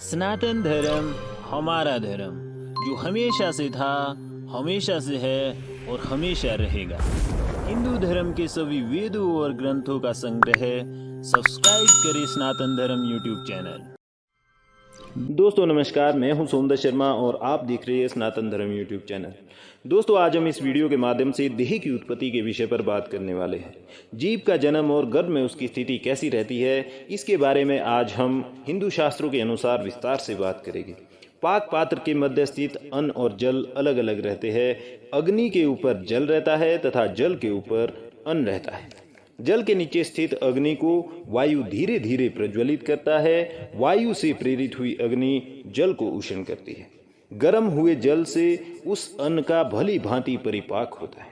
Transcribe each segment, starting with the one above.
सनातन धर्म हमारा धर्म, जो हमेशा से था, हमेशा से है और हमेशा रहेगा। हिंदू धर्म के सभी वेदों और ग्रंथों का संग्रह। सब्सक्राइब करें सनातन धर्म यूट्यूब चैनल। दोस्तों नमस्कार, मैं हूं सोमदत्त शर्मा और आप देख रहे हैं सनातन धर्म यूट्यूब चैनल। दोस्तों आज हम इस वीडियो के माध्यम से देह की उत्पत्ति के विषय पर बात करने वाले हैं। जीव का जन्म और गर्भ में उसकी स्थिति कैसी रहती है, इसके बारे में आज हम हिंदू शास्त्रों के अनुसार विस्तार से बात करेंगे। पाक पात्र के मध्य स्थित अन्न और जल अलग अलग रहते हैं। अग्नि के ऊपर जल रहता है तथा जल के ऊपर अन्न रहता है। जल के नीचे स्थित अग्नि को वायु धीरे धीरे प्रज्वलित करता है। वायु से प्रेरित हुई अग्नि जल को उष्ण करती है। गर्म हुए जल से उस अन्न का भली भांति परिपाक होता है।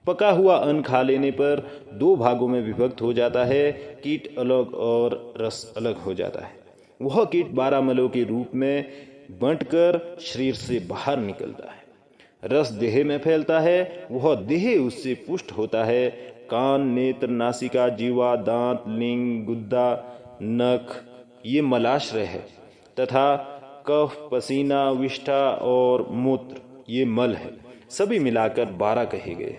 पका हुआ अन्न खा लेने पर दो भागों में विभक्त हो जाता है। कीट अलग और रस अलग हो जाता है। वह कीट 12 मलों के रूप में बंटकर शरीर से बाहर निकलता है। रस देह में फैलता है। वह देह उससे पुष्ट होता है। कान, नेत्र, नासिका, जीवा, दांत, लिंग, गुद्दा, नख ये मलाश्रय है तथा कफ, पसीना, विष्ठा और मूत्र ये मल है। सभी मिलाकर 12 कहे गए।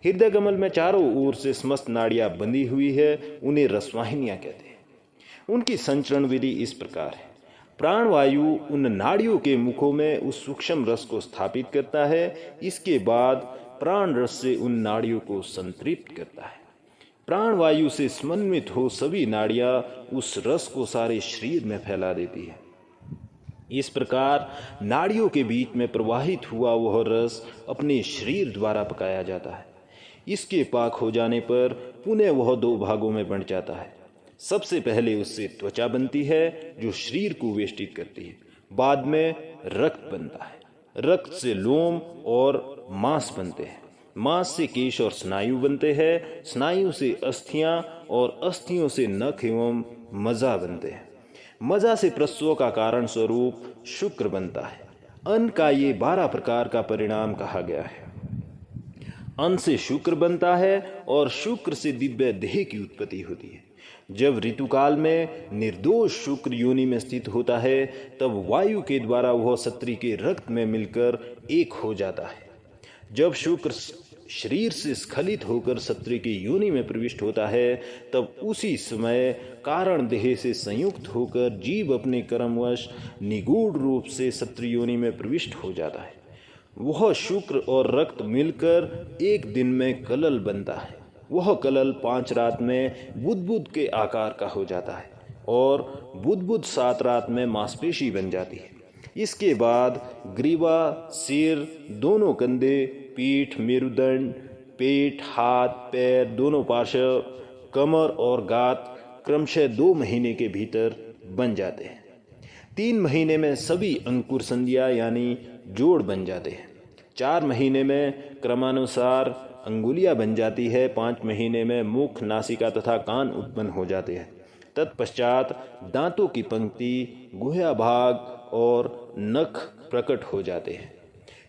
हृदय कमल में चारों ओर से समस्त नाड़ियां बंधी हुई है। उन्हें रसवाहिनियां कहते हैं। उनकी संचरण विधि इस प्रकार है। प्राणवायु उन नाड़ियों के मुखों में उस सूक्ष्म रस को स्थापित करता है। इसके बाद प्राण रस से उन नाड़ियों को संतृप्त करता है। प्राणवायु से समन्वित हो सभी नाड़ियां उस रस को सारे शरीर में फैला देती है। इस प्रकार नाड़ियों के बीच में प्रवाहित हुआ वह रस अपने शरीर द्वारा पकाया जाता है। इसके पाक हो जाने पर पुनः वह दो भागों में बंट जाता है। सबसे पहले उससे त्वचा बनती है जो शरीर को वेष्टित करती है। बाद में रक्त बनता है। रक्त से लोम और मांस बनते हैं। मांस से केश और स्नायु बनते हैं। स्नायु से अस्थियां और अस्थियों से नख एवं मज्जा बनते हैं। मज्जा से प्रसव का कारण स्वरूप शुक्र बनता है। अन्न का ये 12 प्रकार का परिणाम कहा गया है। अन्न से शुक्र बनता है और शुक्र से दिव्य देह की उत्पत्ति होती है। जब ऋतुकाल में निर्दोष शुक्र योनि में स्थित होता है तब वायु के द्वारा वह सत्री के रक्त में मिलकर एक हो जाता है। जब शुक्र शरीर से स्खलित होकर सत्री के योनि में प्रविष्ट होता है तब उसी समय कारण देह से संयुक्त होकर जीव अपने कर्मवश निगूढ़ रूप से सत्री योनि में प्रविष्ट हो जाता है। वह शुक्र और रक्त मिलकर एक दिन में कलल बनता है। वह कलल 5 रात में बुदबुद के आकार का हो जाता है और बुदबुद 7 रात में मांसपेशी बन जाती है। इसके बाद ग्रीवा, सिर, दोनों कंधे, पीठ, मेरुदंड, पेट, हाथ, पैर, दोनों पार्श्व, कमर और गात क्रमशः 2 महीने के भीतर बन जाते हैं। 3 महीने में सभी अंकुर संधियां यानी जोड़ बन जाते हैं। 4 महीने में क्रमानुसार अंगुलियां बन जाती है। 5 महीने में मुख, नासिका तथा कान उत्पन्न हो जाते हैं। तत्पश्चात दांतों की पंक्ति, गुहा भाग और नख प्रकट हो जाते हैं।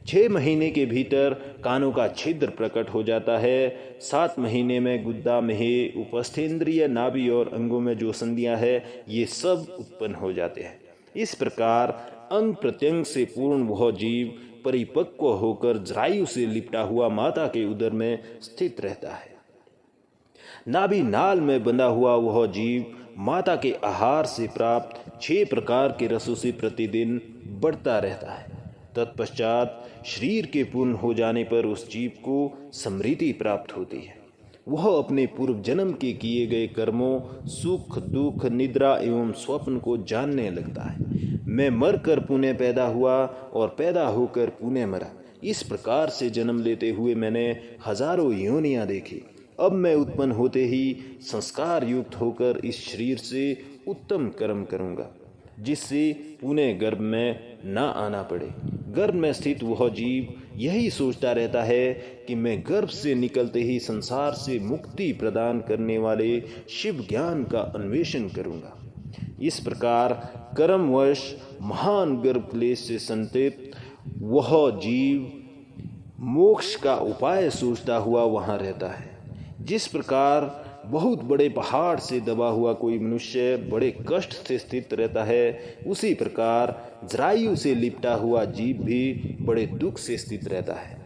6 महीने के भीतर कानों का छिद्र प्रकट हो जाता है। 7 महीने में गुद्दा, मेह, उपस्थेंद्रिय, नाभि और अंगों में जो संधियां है ये सब उत्पन्न हो जाते हैं। इस प्रकार अंग प्रत्यंग से पूर्ण वह जीव परिपक्व होकर जरायु से लिपटा हुआ माता के उदर में स्थित रहता है। नाभि नाल में बंधा हुआ वह जीव माता के आहार से प्राप्त 6 प्रकार के रसों से प्रतिदिन बढ़ता रहता है। तत्पश्चात शरीर के पूर्ण हो जाने पर उस जीव को समृद्धि प्राप्त होती है। वह अपने पूर्व जन्म के किए गए कर्मों, सुख, दुख, निद्रा एवं स्वप्न को जानने लगता है। मैं मर कर पुनः पैदा हुआ और पैदा होकर पुनः मरा। इस प्रकार से जन्म लेते हुए मैंने हजारों योनियां देखी। अब मैं उत्पन्न होते ही संस्कार युक्त होकर इस शरीर से उत्तम कर्म करूंगा जिससे पुनः गर्भ में न आना पड़े। गर्भ में स्थित वह जीव यही सोचता रहता है कि मैं गर्भ से निकलते ही संसार से मुक्ति प्रदान करने वाले शिव ज्ञान का अन्वेषण करूंगा। इस प्रकार कर्मवश महान गर्भ क्लेश से संतप्त वह जीव मोक्ष का उपाय सोचता हुआ वहां रहता है। जिस प्रकार बहुत बड़े पहाड़ से दबा हुआ कोई मनुष्य बड़े कष्ट से स्थित रहता है, उसी प्रकार जरायु से लिपटा हुआ जीव भी बड़े दुख से स्थित रहता है।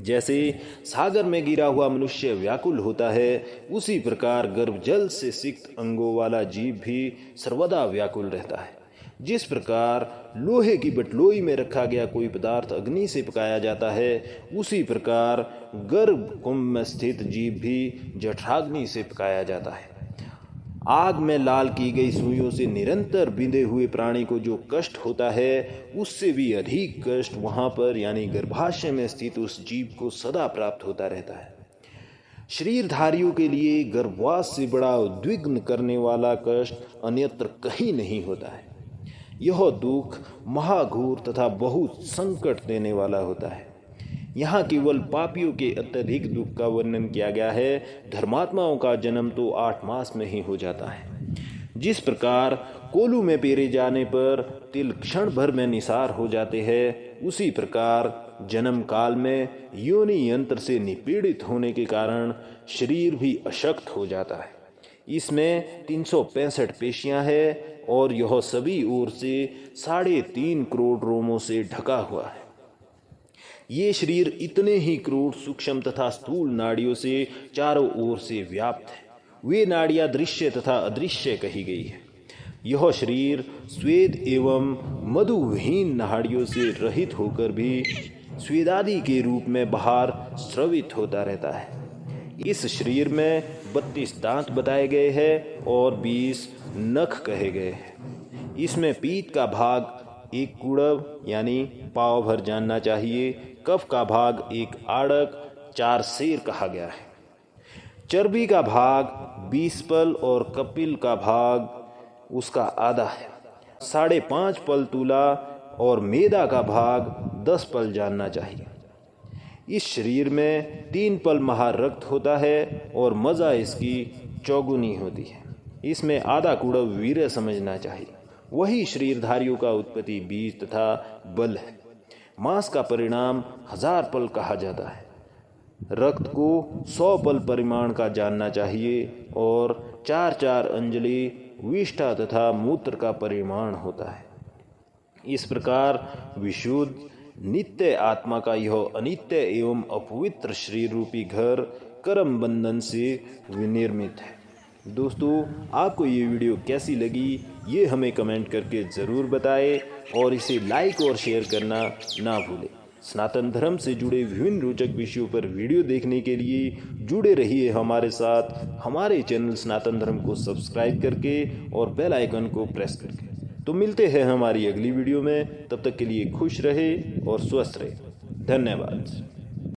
जैसे सागर में गिरा हुआ मनुष्य व्याकुल होता है, उसी प्रकार गर्भ जल से सिक्त अंगों वाला जीव भी सर्वदा व्याकुल रहता है। जिस प्रकार लोहे की बटलोई में रखा गया कोई पदार्थ अग्नि से पकाया जाता है, उसी प्रकार गर्भ कुंभ में स्थित जीव भी जठराग्नि से पकाया जाता है। आग में लाल की गई सुइयों से निरंतर बिंधे हुए प्राणी को जो कष्ट होता है, उससे भी अधिक कष्ट वहाँ पर यानी गर्भाशय में स्थित उस जीव को सदा प्राप्त होता रहता है। शरीरधारियों के लिए गर्भवास से बड़ा उद्विग्न करने वाला कष्ट अन्यत्र कहीं नहीं होता है। यह दुख महाघोर तथा बहुत संकट देने वाला होता है। यहाँ केवल पापियों के अत्यधिक दुख का वर्णन किया गया है। धर्मात्माओं का जन्म तो 8 मास में ही हो जाता है। जिस प्रकार कोलू में पेरे जाने पर तिल क्षण भर में निसार हो जाते हैं, उसी प्रकार जन्म काल में योनि यंत्र से निपीड़ित होने के कारण शरीर भी अशक्त हो जाता है। इसमें 365 पेशियां हैं और यह सभी ओर से 3.5 करोड़ रोमों से ढका हुआ है। ये शरीर इतने ही क्रूर सूक्ष्म तथा स्थूल नाड़ियों से चारों ओर से व्याप्त है। वे नाड़ियां दृश्य तथा अदृश्य कही गई है। यह शरीर स्वेद एवं मधुविहीन नाड़ियों से रहित होकर भी स्वेदादि के रूप में बाहर स्रवित होता रहता है। इस शरीर में 32 दांत बताए गए हैं और 20 नख कहे गए हैं। इसमें पीत का भाग 1 कुड़व यानी पाव भर जानना चाहिए, कफ का भाग 1 आड़क 4 सेर कहा गया है, चर्बी का भाग 20 पल और कपिल का भाग उसका आधा है, 5.5 पल तुला और मेदा का भाग 10 पल जानना चाहिए। इस शरीर में 3 पल महारक्त होता है और मजा इसकी चौगुनी होती है। इसमें आधा कुड़व वीर्य समझना चाहिए। वही शरीरधारियों का उत्पत्ति बीज तथा बल है। मांस का परिणाम 1000 पल कहा जाता है। रक्त को 100 पल परिमाण का जानना चाहिए और 4-4 अंजलि विष्ठा तथा मूत्र का परिमाण होता है। इस प्रकार विशुद्ध नित्य आत्मा का यह अनित्य एवं अपवित्र शरीर रूपी घर कर्म बंधन से विनिर्मित है। दोस्तों, आपको ये वीडियो कैसी लगी ये हमें कमेंट करके ज़रूर बताएं और इसे लाइक और शेयर करना ना भूलें। सनातन धर्म से जुड़े विभिन्न रोचक विषयों पर वीडियो देखने के लिए जुड़े रहिए हमारे साथ। हमारे चैनल सनातन धर्म को सब्सक्राइब करके और बेल आइकन को प्रेस करके। तो मिलते हैं हमारी अगली वीडियो में। तब तक के लिए खुश रहे और स्वस्थ रहे। धन्यवाद।